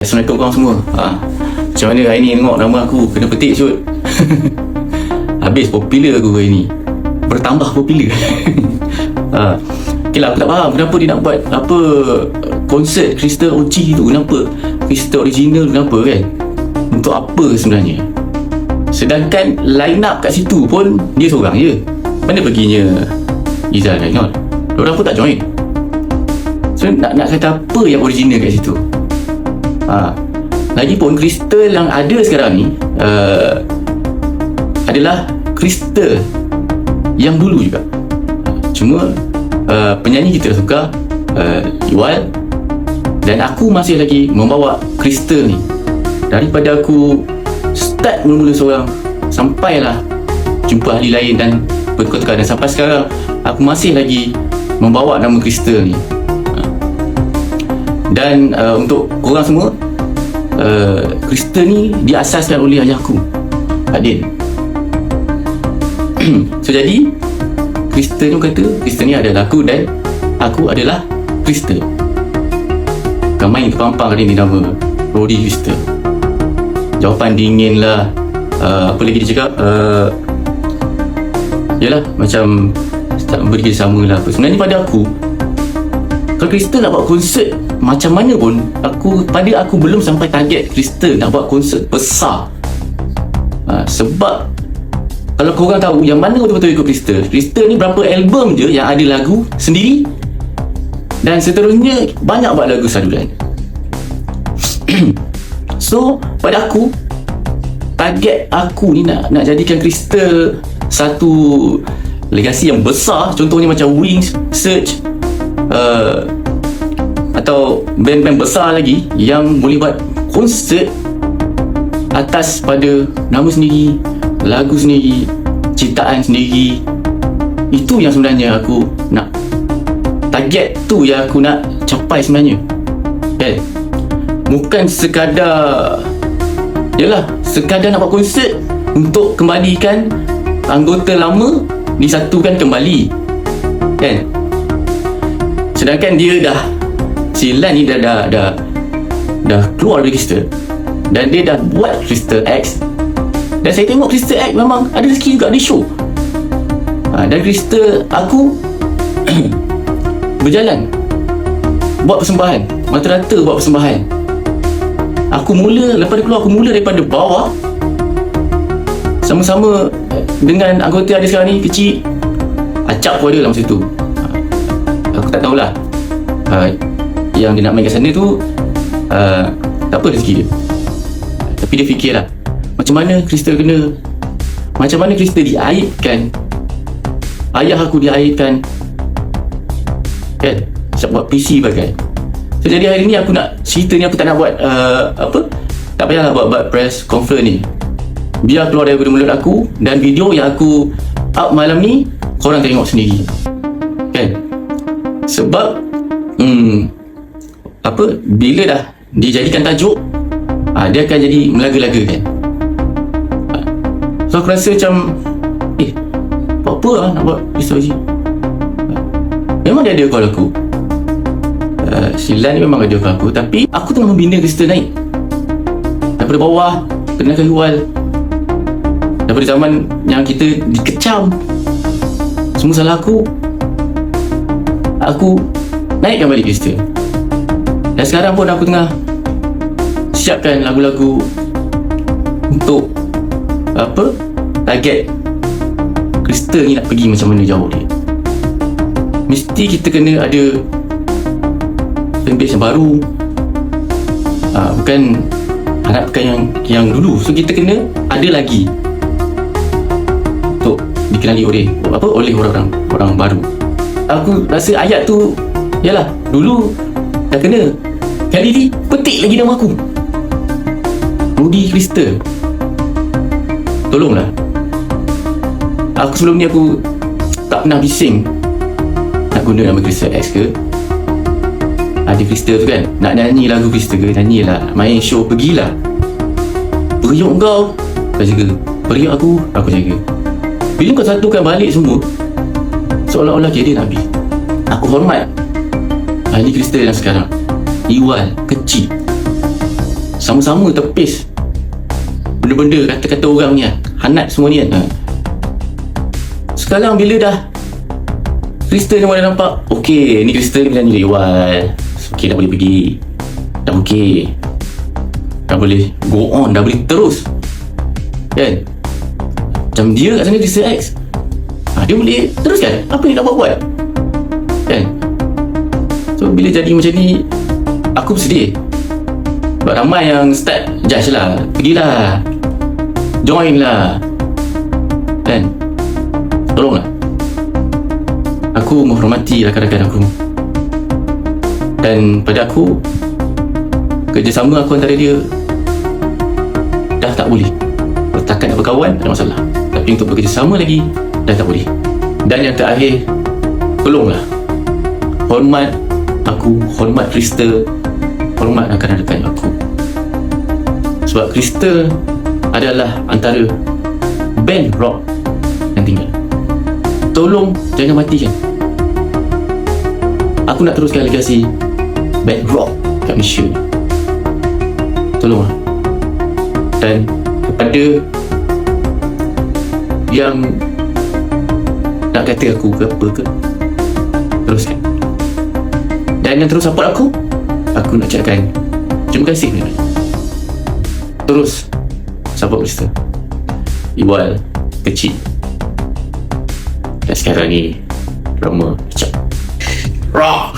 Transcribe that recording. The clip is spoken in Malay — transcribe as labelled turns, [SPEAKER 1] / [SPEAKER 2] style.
[SPEAKER 1] Assalamualaikum korang semua. Macam mana hari ni tengok nama aku kena petik shoot. Habis popular aku hari ni. Bertambah popular. Okay lah, aku tak faham kenapa dia nak buat apa konsert Krystal OG tu. Kenapa Krystal original tu, kenapa kan? Untuk apa sebenarnya? Sedangkan line up kat situ pun dia seorang je. Mana perginya Izzal dan Ainul? Diorang pun tak join. So nak kata apa yang original kat situ? Lagipun Krystal yang ada sekarang ni adalah Krystal yang dulu juga. Cuma penyanyi kita suka Iwal, dan aku masih lagi membawa Krystal ni daripada aku start mula-mula seorang sampailah jumpa ahli lain dan bertukar-tukar, dan sampai sekarang aku masih lagi membawa nama Krystal ni. Dan untuk korang semua, Krystal ni diasaskan oleh ayahku, Pak Din. So jadi Krystal ni kata Krystal ni adalah aku dan aku adalah Krystal. Bukan main terpampang kali ni nama Rodi Krystal. Jawapan dingin lah. Apa lagi dia cakap, yalah macam tak beri sama lah. Sebenarnya pada aku, kalau Krystal nak buat konsert macam mana pun, aku belum sampai target Krystal nak buat konsert besar. Sebab kalau korang tahu yang mana betul-betul ikut Krystal ni berapa album je yang ada lagu sendiri, dan seterusnya banyak buat lagu sadulan. So pada aku, target aku ni nak jadikan Krystal satu legasi yang besar. Contohnya macam Wings, Search, atau band-band besar lagi yang boleh buat konsert atas pada nama sendiri, lagu sendiri, ciptaan sendiri. Itu yang sebenarnya aku nak, target tu yang aku nak capai sebenarnya kan. Bukan sekadar sekadar nak buat konsert untuk kembalikan anggota lama disatukan kembali kan. Sedangkan dia si Lan ni dah keluar dari Krystal, dan dia dah buat Krystal X, dan saya tengok Krystal X memang ada rezeki juga di show. Dan Krystal aku berjalan buat persembahan, rata-rata buat persembahan. Aku mula daripada bawah, sama-sama dengan anggota ada sekarang ni. Kecil Acap pun ada dalam situ. Aku tak tahulah yang dia nak main kat sana tu tak apa rezeki dia, tapi dia fikirlah macam mana Krystal diaibkan, ayah aku diaibkan kan, siap buat PC bagai. So jadi hari ni aku nak cerita ni, aku tak nak buat tak payahlah buat press conference ni, biar keluar daripada mulut aku, dan video yang aku up malam ni korang tengok sendiri kan. Sebab bila dah dijadikan tajuk, dia akan jadi melaga-laga kan. So aku rasa macam apa lah nak buat Krystal OG. Memang dia ada call aku, Silan ni memang ada call aku, tapi aku tengah membina Krystal naik daripada bawah, kenalkan Iwal, daripada zaman yang kita dikecam, semua salah aku naikkan balik Krystal. Dan sekarang pun aku tengah siapkan lagu-lagu untuk target Krystal ni nak pergi macam mana jauh dia. Mesti kita kena ada fanbase yang baru, bukan harapkan yang dulu. So kita kena ada lagi untuk dikenali oleh orang baru. Aku rasa ayat tu, yalah dulu dah kena, kali ni petik lagi nama aku, Rodi Krystal. Tolonglah. Aku sebelum ni aku tak pernah bising nak guna nama Krystal X ke. Ada Krystal tu kan, nak nyanyi lagu Krystal ke, nyanyilah. Main show, pergilah. Periuk kau jaga, periuk aku jaga. Bila kau satukan balik semua, seolah-olah dia Nabi. Aku hormat ahli Krystal yang sekarang, Iwal, kecil. sama-sama tepis benda-benda, kata-kata orang ni kan, hanat semua ni kan. Sekarang bila dah Kristen yang dah nampak, okey, ni Kristen ni ni lewat, okey, dah boleh pergi, dah okey, dah boleh go on, dah boleh terus kan. Macam dia kat sana Kristen X, dia boleh teruskan apa yang nak buat kan. So bila jadi macam ni, aku bersedih sebab ramai yang start judge lah, pergilah, join lah kan. Tolonglah, aku menghormati rakan-rakan aku, dan pada aku kerjasama aku antara dia dah tak boleh. Setakat nak berkawan tak ada masalah, tapi untuk bekerjasama lagi dah tak boleh. Dan yang terakhir, tolonglah hormat aku, hormat Krista, hormat rakan-rakan aku, sebab Krista adalah antara band rock yang tinggal. Tolong jangan matikan. Aku nak teruskan legasi band rock kat Malaysia ni. Tolonglah. Dan kepada yang nak kata aku ke apa ke, teruskan. Dan yang terus support aku nak cakapkan terima kasih banyak. Terus support Krista. Iwal kecil, dan sekarang ni drama kecap rock.